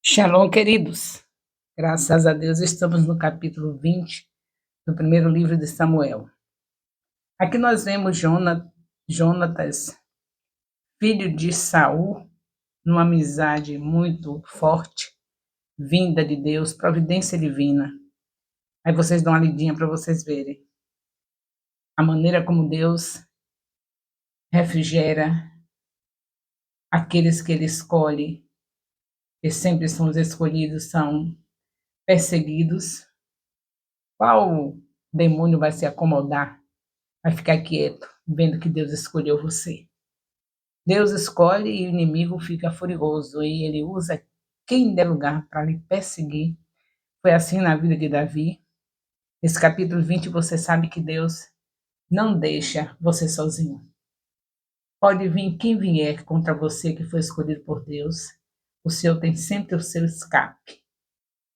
Shalom, queridos. Graças a Deus, estamos no capítulo 20 do primeiro livro de Samuel. Aqui nós vemos Jonatas, filho de Saul, numa amizade muito forte, vinda de Deus, providência divina. Aí vocês dão uma lidinha para vocês verem a maneira como Deus refrigera aqueles que Ele escolhe, que sempre são os escolhidos, são perseguidos. Qual demônio vai se acomodar? Vai ficar quieto, vendo que Deus escolheu você. Deus escolhe e o inimigo fica furioso, e ele usa quem der lugar para lhe perseguir. Foi assim na vida de Davi. Nesse capítulo 20, você sabe que Deus não deixa você sozinho. Pode vir quem vier contra você que foi escolhido por Deus. O Senhor tem sempre o seu escape.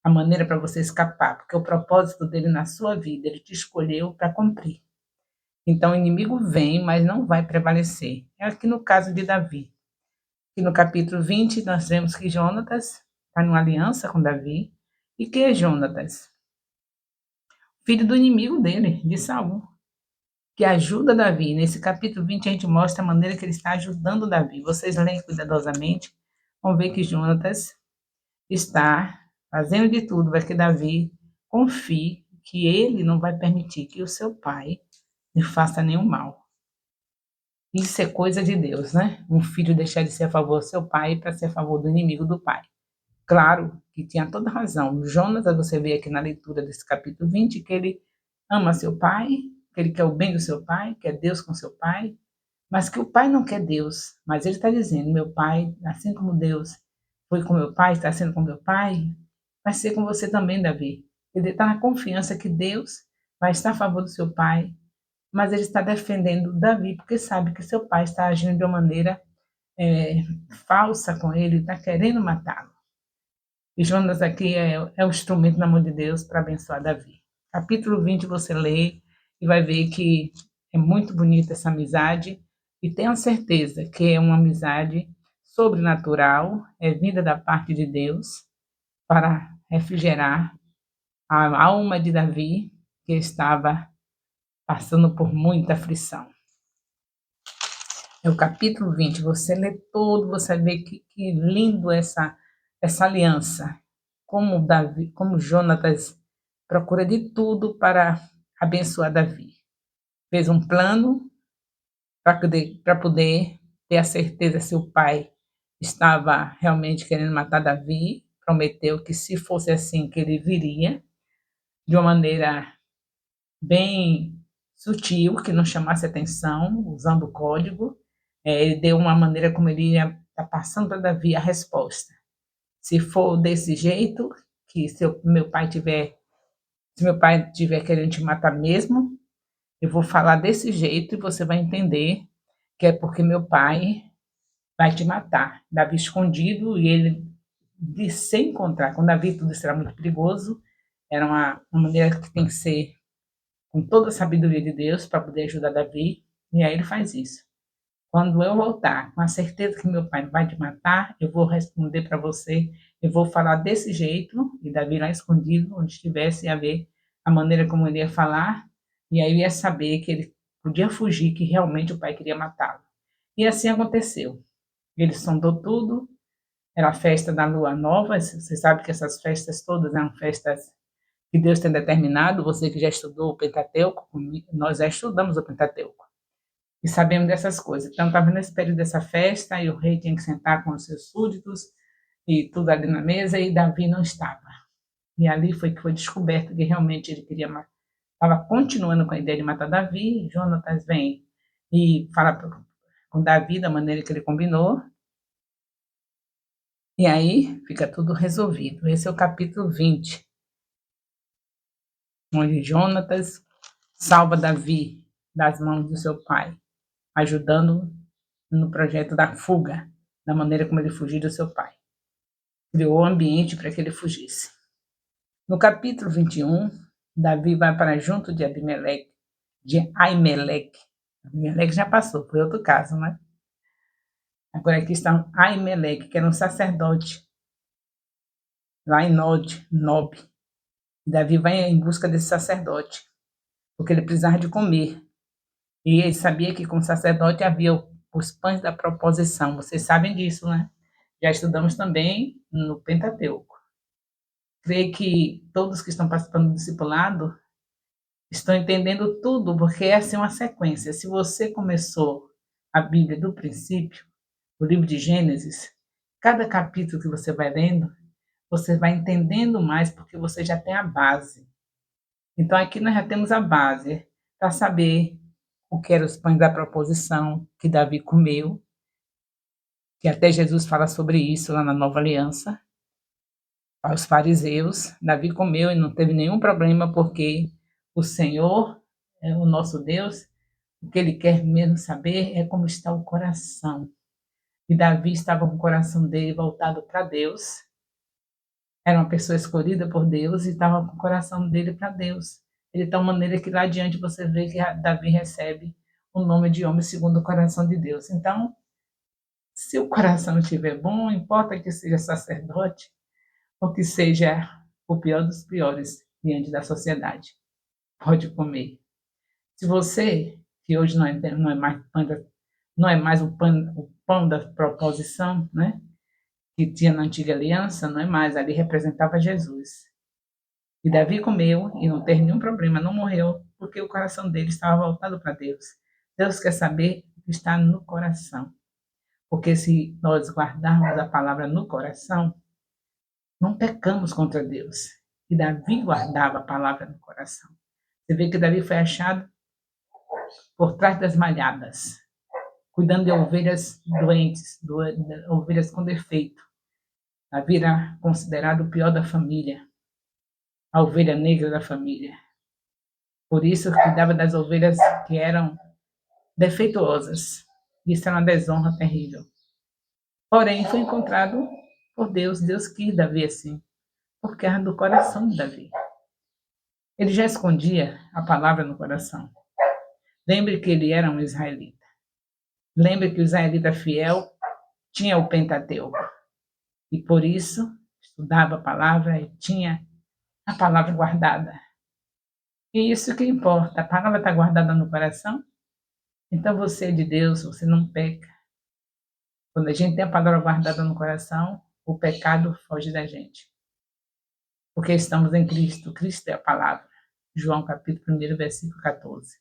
A maneira para você escapar, porque o propósito dele na sua vida, ele te escolheu para cumprir. Então o inimigo vem, mas não vai prevalecer. É aqui no caso de Davi. Aqui no capítulo 20, nós vemos que Jonatas está numa aliança com Davi. E quem é Jonatas? Filho do inimigo dele, de Saul, que ajuda Davi. Nesse capítulo 20 a gente mostra a maneira que ele está ajudando Davi. Vocês leem cuidadosamente, vão ver que Jonatas está fazendo de tudo para que Davi confie que ele não vai permitir que o seu pai lhe faça nenhum mal. Isso é coisa de Deus, né? Um filho deixar de ser a favor do seu pai para ser a favor do inimigo do pai. Claro que tinha toda razão. Jonas, você vê aqui na leitura desse capítulo 20, que ele ama seu pai, que ele quer o bem do seu pai, quer Deus com seu pai, mas que o pai não quer Deus. Mas ele está dizendo, meu pai, assim como Deus foi com meu pai, está sendo com meu pai, vai ser com você também, Davi. Ele está na confiança que Deus vai estar a favor do seu pai, mas ele está defendendo Davi, porque sabe que seu pai está agindo de uma maneira falsa com ele, está querendo matá-lo. E Jonas aqui é o instrumento na mão de Deus para abençoar Davi. Capítulo 20 você lê e vai ver que é muito bonita essa amizade, e tenha certeza que é uma amizade sobrenatural, é vinda da parte de Deus para refrigerar a alma de Davi, que estava passando por muita aflição. É o capítulo 20, você lê todo, você vê que lindo essa aliança. Como Davi, como Jonatas procura de tudo para abençoar Davi. Fez um plano para poder ter a certeza se o pai estava realmente querendo matar Davi. Prometeu que se fosse assim, que ele viria de uma maneira bem sutil, que não chamasse atenção, usando o código. Ele deu uma maneira como ele ia estar passando para Davi a resposta. Se for desse jeito, que se meu pai tiver querendo te matar mesmo, eu vou falar desse jeito e você vai entender que é porque meu pai vai te matar. Davi escondido e ele de se encontrar. Com Davi tudo será muito perigoso. Era uma maneira que tem que ser com toda a sabedoria de Deus para poder ajudar Davi. E aí ele faz isso. Quando eu voltar com a certeza que meu pai vai te matar, eu vou responder para você, eu vou falar desse jeito, e Davi lá escondido, onde estivesse, ia ver a maneira como ele ia falar, e aí eu ia saber que ele podia fugir, que realmente o pai queria matá-lo. E assim aconteceu. Ele sondou tudo, era a festa da lua nova, você sabe que essas festas todas eram festas que Deus tem determinado, você que já estudou o Pentateuco, nós já estudamos o Pentateuco. E sabemos dessas coisas. Então, estava nesse período dessa festa, e o rei tinha que sentar com os seus súditos, e tudo ali na mesa, e Davi não estava. E ali foi que foi descoberto que realmente ele queria matar. Estava continuando com a ideia de matar Davi, Jonatas vem e fala com Davi da maneira que ele combinou, e aí fica tudo resolvido. Esse é o capítulo 20, onde Jonatas salva Davi das mãos do seu pai, ajudando no projeto da fuga, da maneira como ele fugiu do seu pai. Criou o ambiente para que ele fugisse. No capítulo 21, Davi vai para junto de Aimeleque. Aimeleque já passou, foi outro caso, né? Agora aqui está Aimeleque, que era um sacerdote lá em Nob. Davi vai em busca desse sacerdote, porque ele precisava de comer. E ele sabia que com o sacerdote havia os pães da proposição. Vocês sabem disso, né? Já estudamos também no Pentateuco. Creio que todos que estão participando do discipulado estão entendendo tudo, porque é assim uma sequência. Se você começou a Bíblia do princípio, o livro de Gênesis, cada capítulo que você vai lendo, você vai entendendo mais, porque você já tem a base. Então, aqui nós já temos a base para saber o que eram os pães da proposição que Davi comeu, que até Jesus fala sobre isso lá na Nova Aliança. Aos fariseus, Davi comeu e não teve nenhum problema, porque o Senhor, é o nosso Deus, o que ele quer mesmo saber é como está o coração. E Davi estava com o coração dele voltado para Deus, era uma pessoa escolhida por Deus e estava com o coração dele para Deus. De tal maneira que lá adiante você vê que Davi recebe o nome de homem segundo o coração de Deus. Então, se o coração estiver bom, não importa que seja sacerdote ou que seja o pior dos piores diante da sociedade, pode comer. Se você, que hoje não é mais não é mais o pão da proposição, né? Que tinha na antiga aliança, não é mais, ali representava Jesus. E Davi comeu e não teve nenhum problema, não morreu, porque o coração dele estava voltado para Deus. Deus quer saber o que está no coração. Porque se nós guardarmos a palavra no coração, não pecamos contra Deus. E Davi guardava a palavra no coração. Você vê que Davi foi achado por trás das malhadas, cuidando de ovelhas doentes, de ovelhas com defeito. Davi era considerado o pior da família, a ovelha negra da família. Por isso, cuidava das ovelhas que eram defeituosas. Isso era uma desonra terrível. Porém, foi encontrado por Deus. Deus quis Davi assim, porque era do coração de Davi. Ele já escondia a palavra no coração. Lembre que ele era um israelita. Lembre que o israelita fiel tinha o Pentateuco. E por isso, estudava a palavra e tinha a palavra guardada. E isso que importa. A palavra está guardada no coração, então você é de Deus, você não peca. Quando a gente tem a palavra guardada no coração, o pecado foge da gente. Porque estamos em Cristo. Cristo é a palavra. João capítulo 1, versículo 14.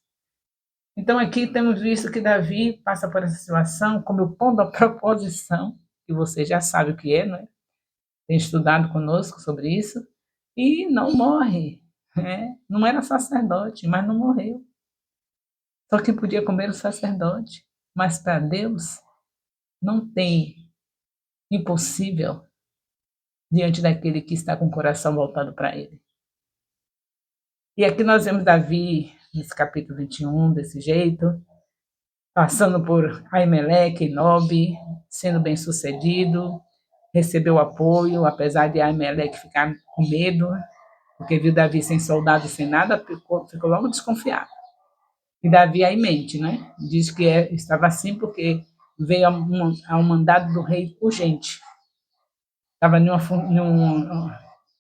Então aqui temos visto que Davi passa por essa situação como o pão da proposição, que você já sabe o que é, né? Tem estudado conosco sobre isso, e não morre. Né? Não era sacerdote, mas não morreu. Só que podia comer o sacerdote. Mas para Deus não tem impossível diante daquele que está com o coração voltado para ele. E aqui nós vemos Davi, nesse capítulo 21, desse jeito, passando por Aimeleque e Nob, sendo bem sucedido, recebeu apoio, apesar de Aimeleque ficar com medo, porque viu Davi sem soldado, sem nada, ficou logo desconfiado. E Davi aí mente, né? Diz que estava assim porque veio a um mandado do rei urgente. Estava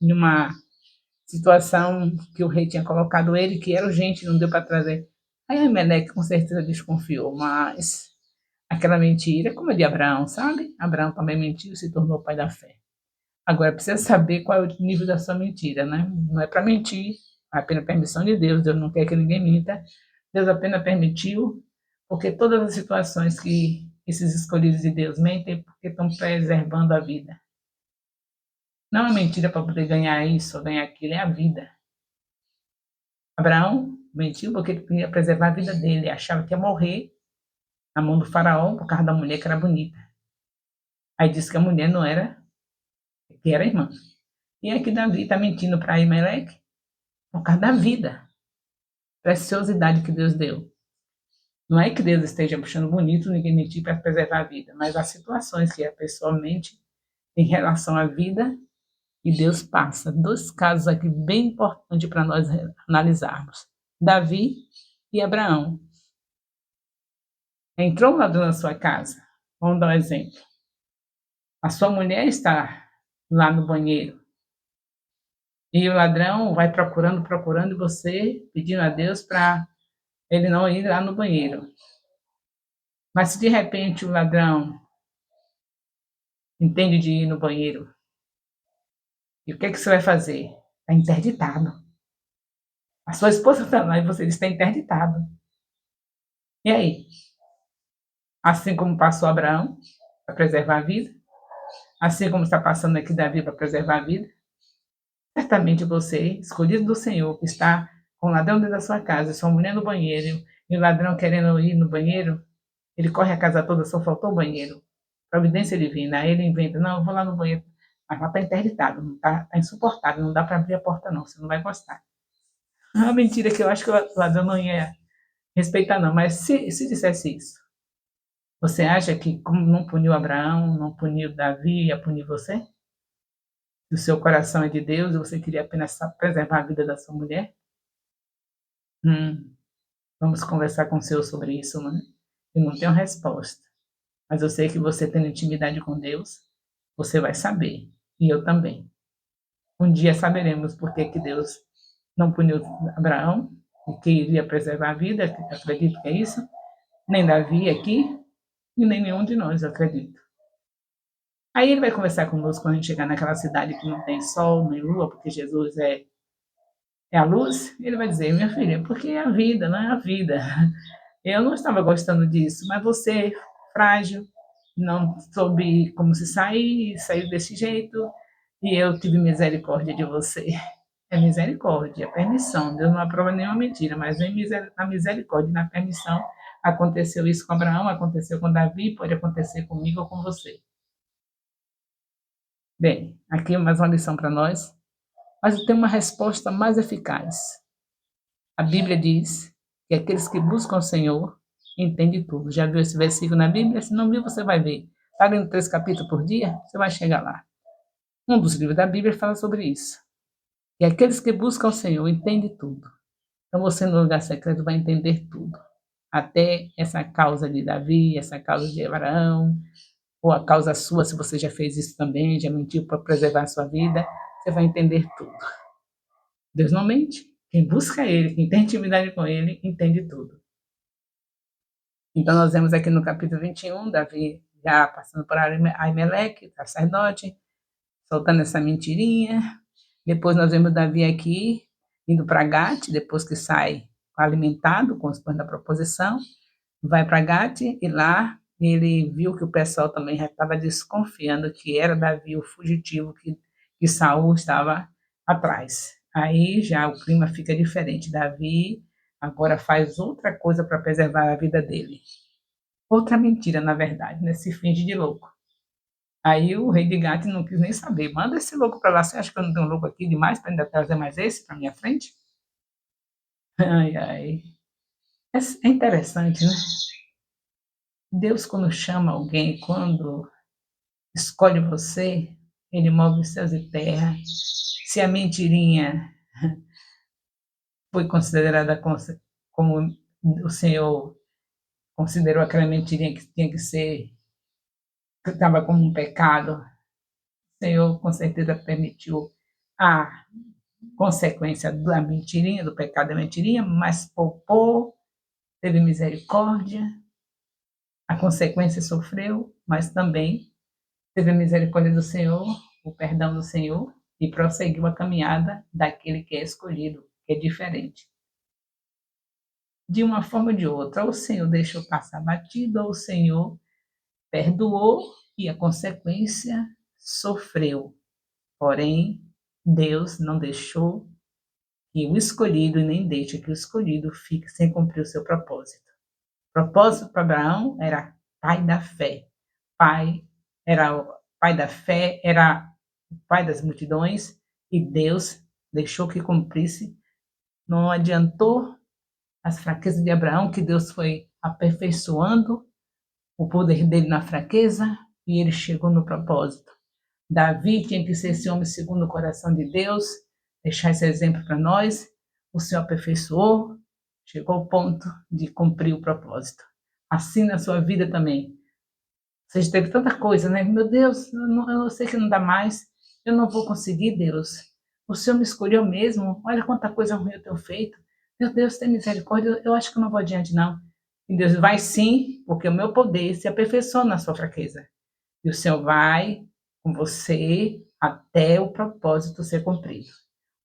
numa situação que o rei tinha colocado ele, que era urgente, não deu para trazer. Aí Emelec com certeza desconfiou, mas aquela mentira, como é de Abraão, sabe? Abraão também mentiu e se tornou pai da fé. Agora, precisa saber qual é o nível da sua mentira, né? Não é para mentir, é apenas permissão de Deus, Deus não quer que ninguém minta, Deus apenas permitiu, porque todas as situações que esses escolhidos de Deus mentem, porque estão preservando a vida. Não é mentira para poder ganhar isso ou ganhar aquilo, é a vida. Abraão mentiu porque ele queria preservar a vida dele, achava que ia morrer na mão do faraó por causa da mulher que era bonita. Aí disse que a mulher não era, que era irmã. E aqui Davi está mentindo para Aimeleque por causa da vida, preciosidade que Deus deu. Não é que Deus esteja puxando bonito ninguém mentir para preservar a vida, mas as situações que a pessoa mente em relação à vida e Deus passa. Dois casos aqui bem importantes para nós analisarmos. Davi e Abraão. Entrou um ladrão na sua casa. Vamos dar um exemplo. A sua mulher está lá no banheiro. E o ladrão vai procurando, procurando, e você pedindo a Deus para ele não ir lá no banheiro. Mas se de repente o ladrão entende de ir no banheiro, e o que é que você vai fazer? Está interditado. A sua esposa está lá e você está interditado. E aí? Assim como passou Abraão para preservar a vida, assim como está passando aqui Davi para preservar a vida, certamente você, escolhido do Senhor, que está com o ladrão dentro da sua casa, sua mulher no banheiro, e o ladrão querendo ir no banheiro, ele corre a casa toda, só faltou o banheiro. Providência divina. Aí ele inventa, não, eu vou lá no banheiro. Mas lá está interditado, não tá insuportável, não dá para abrir a porta não, você não vai gostar. É uma mentira que eu acho que o ladrão não ia respeitar não, mas se dissesse isso, você acha que como não puniu Abraão, não puniu Davi, ia punir você? Se o seu coração é de Deus e você queria apenas preservar a vida da sua mulher? Hum, vamos conversar com o Senhor sobre isso, né? Eu não tenho resposta, mas eu sei que você tendo intimidade com Deus, você vai saber, e eu também. Um dia saberemos por que que Deus não puniu Abraão, e que iria preservar a vida, acredito que é isso, nem Davi aqui, e nem nenhum de nós, acredito. Aí ele vai conversar conosco quando a gente chegar naquela cidade que não tem sol nem lua, porque Jesus é a luz. Ele vai dizer, minha filha, porque é a vida, não é a vida. Eu não estava gostando disso, mas você, frágil, não soube como se sair, saiu desse jeito, e eu tive misericórdia de você. É misericórdia, é permissão. Deus não aprova nenhuma mentira, mas vem na misericórdia, na permissão. Aconteceu isso com Abraão, aconteceu com Davi, pode acontecer comigo ou com você. Bem, aqui mais uma lição para nós, mas tem uma resposta mais eficaz. A Bíblia diz que aqueles que buscam o Senhor entendem tudo. Já viu esse versículo na Bíblia? Se não viu, você vai ver. Está lendo 3 capítulos por dia? Você vai chegar lá. Um dos livros da Bíblia fala sobre isso. E aqueles que buscam o Senhor entendem tudo. Então você no lugar secreto vai entender tudo. Até essa causa de Davi, essa causa de Abraão, ou a causa sua, se você já fez isso também, já mentiu para preservar a sua vida, você vai entender tudo. Deus não mente. Quem busca Ele, quem tem intimidade com Ele, entende tudo. Então, nós vemos aqui no capítulo 21, Davi já passando por Aimeleque, sacerdote, soltando essa mentirinha. Depois nós vemos Davi aqui, indo para Gate, depois que sai alimentado com os pães da proposição, vai para Gate e lá ele viu que o pessoal também já estava desconfiando que era Davi o fugitivo que Saul estava atrás. Aí já o clima fica diferente. Davi agora faz outra coisa para preservar a vida dele. Outra mentira, na verdade, né? Se finge de louco. Aí o rei de Gate não quis nem saber. Manda esse louco para lá. Você acha que eu não tenho louco aqui demais para ainda trazer mais esse para minha frente? Ai, ai. É interessante, né? Deus, quando chama alguém, quando escolhe você, ele move céus e terra. Se a mentirinha foi considerada como o Senhor considerou aquela mentirinha que tinha que ser, que estava como um pecado, o Senhor com certeza permitiu a consequência da mentirinha, do pecado da mentirinha, mas poupou, teve misericórdia, a consequência sofreu, mas também teve a misericórdia do Senhor, o perdão do Senhor, e prosseguiu a caminhada daquele que é escolhido, que é diferente. De uma forma ou de outra, ou o Senhor deixou passar batido, ou o Senhor perdoou e a consequência sofreu. Porém, Deus não deixou que o escolhido, e nem deixa que o escolhido fique sem cumprir o seu propósito. O propósito para Abraão era pai da fé. Pai era o pai da fé, era o pai das multidões, e Deus deixou que cumprisse. Não adiantou as fraquezas de Abraão, que Deus foi aperfeiçoando o poder dele na fraqueza, e ele chegou no propósito. Davi tinha que ser esse homem segundo o coração de Deus, deixar esse exemplo para nós. O Senhor aperfeiçoou, chegou ao ponto de cumprir o propósito. Assim na sua vida também. Você teve tanta coisa, né? Meu Deus, eu sei que não dá mais, eu não vou conseguir, Deus. O Senhor me escolheu mesmo, olha quanta coisa ruim eu tenho feito. Meu Deus, tem misericórdia, eu acho que eu não vou adiante não. E Deus vai sim, porque o meu poder se aperfeiçoa na sua fraqueza. E o Senhor vai com você até o propósito ser cumprido.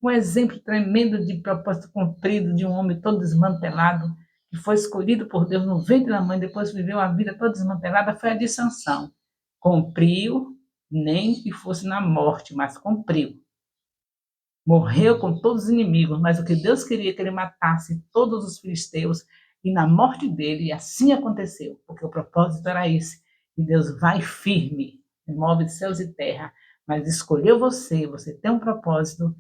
Um exemplo tremendo de propósito cumprido de um homem todo desmantelado, que foi escolhido por Deus no ventre da mãe, depois viveu a vida toda desmantelada, foi a de Sansão. Cumpriu, nem que fosse na morte, mas cumpriu. Morreu com todos os inimigos, mas o que Deus queria que ele matasse todos os filisteus, e na morte dele, assim aconteceu, porque o propósito era esse. E Deus vai firme, move céus e terra, mas escolheu você, você tem um propósito,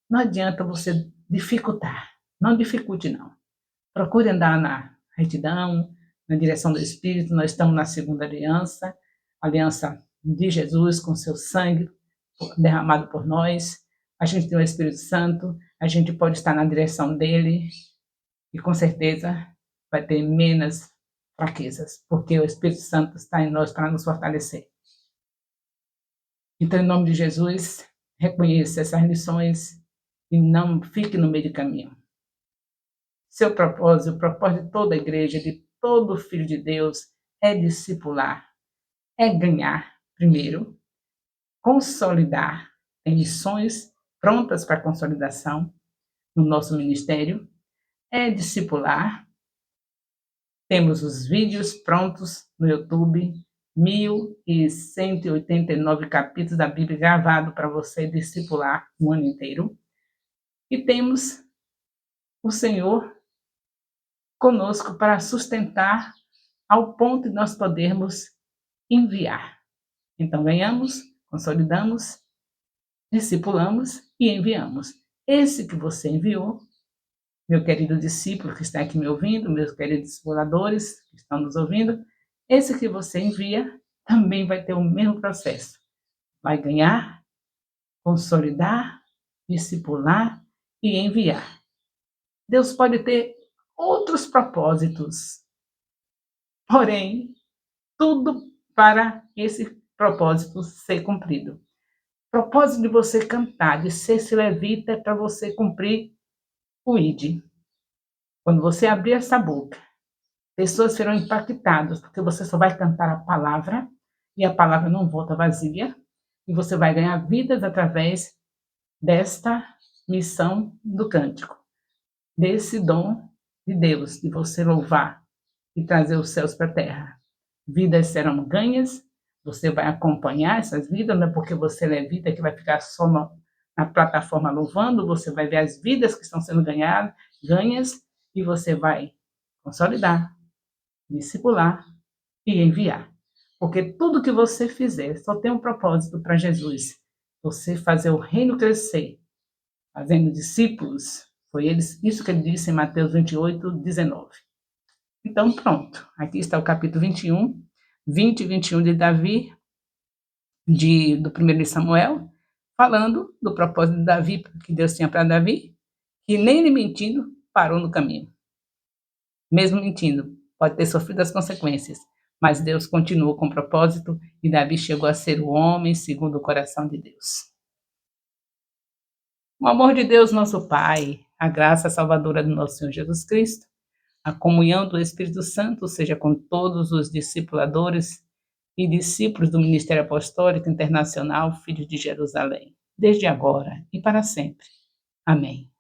não adianta você dificultar, não dificulte não. Procure andar na retidão, na direção do Espírito, nós estamos na segunda aliança, aliança de Jesus com seu sangue derramado por nós, a gente tem o Espírito Santo, a gente pode estar na direção dele e com certeza vai ter menos fraquezas, porque o Espírito Santo está em nós para nos fortalecer. Então, em nome de Jesus, reconheça essas lições e não fique no meio do caminho. Seu propósito, o propósito de toda a igreja, de todo filho de Deus, é discipular, é ganhar primeiro, consolidar, tem missões prontas para consolidação no nosso ministério, é discipular. Temos os vídeos prontos no YouTube, 1.189 capítulos da Bíblia gravado para você discipular o ano inteiro. E temos o Senhor conosco para sustentar ao ponto de nós podermos enviar. Então, ganhamos, consolidamos, discipulamos e enviamos. Esse que você enviou, meu querido discípulo que está aqui me ouvindo, meus queridos discipuladores que estão nos ouvindo, esse que você envia também vai ter o mesmo processo. Vai ganhar, consolidar, discipular e enviar. Deus pode ter outros propósitos, porém, tudo para esse propósito ser cumprido. O propósito de você cantar, de ser esse levita, é para você cumprir o ID. Quando você abrir essa boca, pessoas serão impactadas, porque você só vai cantar a palavra, e a palavra não volta vazia, e você vai ganhar vidas através desta missão do cântico, desse dom de Deus, de você louvar e trazer os céus para a terra. Vidas serão ganhas, você vai acompanhar essas vidas, não é porque você é levita que vai ficar só na plataforma louvando, você vai ver as vidas que estão sendo ganhas, e você vai consolidar, discipular e enviar. Porque tudo que você fizer só tem um propósito para Jesus. Você fazer o reino crescer, fazendo discípulos. Foi isso que ele disse em Mateus 28, 19. Então, pronto. Aqui está o capítulo 21, 20 e 21 de Davi, do primeiro de Samuel, falando do propósito de Davi, que Deus tinha para Davi, que nem ele mentindo parou no caminho. Mesmo mentindo, pode ter sofrido as consequências, mas Deus continuou com o propósito e Davi chegou a ser o homem segundo o coração de Deus. O amor de Deus, nosso Pai, a graça salvadora do nosso Senhor Jesus Cristo, a comunhão do Espírito Santo seja com todos os discipuladores e discípulos do Ministério Apostólico Internacional Filhos de Jerusalém, desde agora e para sempre. Amém.